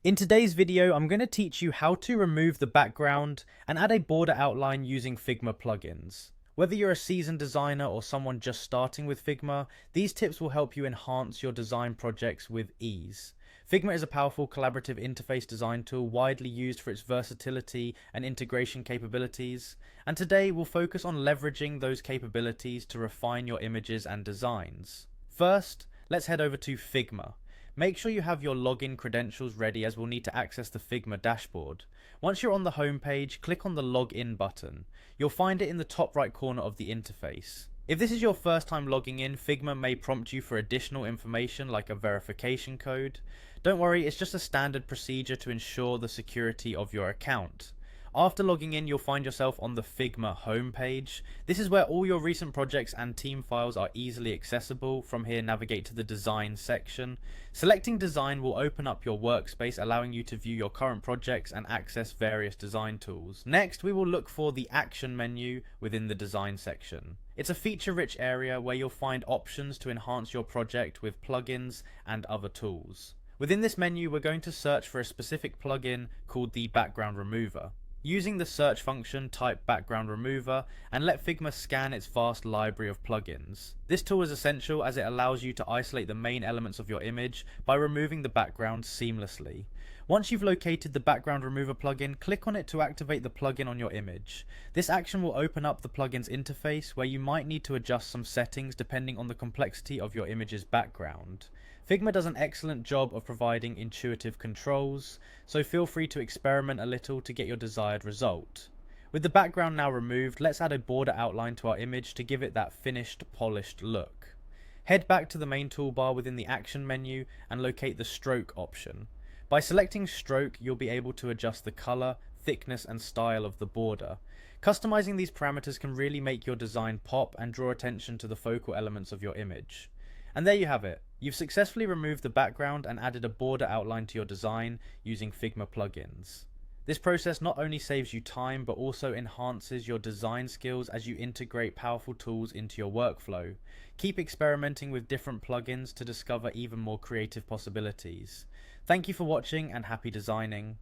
In today's video, I'm going to teach you how to remove the background and add a border outline using Figma plugins. Whether you're a seasoned designer or someone just starting with Figma, these tips will help you enhance your design projects with ease. Figma is a powerful collaborative interface design tool widely used for its versatility and integration capabilities, and today we'll focus on leveraging those capabilities to refine your images and designs. First, let's head over to Figma. Make sure you have your login credentials ready as we'll need to access the Figma dashboard. Once you're on the home page, click on the Login button. You'll find it in the top right corner of the interface. If this is your first time logging in, Figma may prompt you for additional information like a verification code. Don't worry, it's just a standard procedure to ensure the security of your account. After logging in, you'll find yourself on the Figma homepage. This is where all your recent projects and team files are easily accessible. From here, navigate to the design section. Selecting design will open up your workspace, allowing you to view your current projects and access various design tools. Next, we will look for the action menu within the design section. It's a feature-rich area where you'll find options to enhance your project with plugins and other tools. Within this menu, we're going to search for a specific plugin called the background remover. Using the search function, type background remover and let Figma scan its vast library of plugins. This tool is essential as it allows you to isolate the main elements of your image by removing the background seamlessly. Once you've located the background remover plugin, click on it to activate the plugin on your image. This action will open up the plugin's interface where you might need to adjust some settings depending on the complexity of your image's background. Figma does an excellent job of providing intuitive controls, so feel free to experiment a little to get your desired result. With the background now removed, let's add a border outline to our image to give it that finished, polished look. Head back to the main toolbar within the action menu and locate the stroke option. By selecting stroke, you'll be able to adjust the color, thickness and style of the border. Customizing these parameters can really make your design pop and draw attention to the focal elements of your image. And there you have it. You've successfully removed the background and added a border outline to your design using Figma plugins. This process not only saves you time but also enhances your design skills as you integrate powerful tools into your workflow. Keep experimenting with different plugins to discover even more creative possibilities. Thank you for watching and happy designing.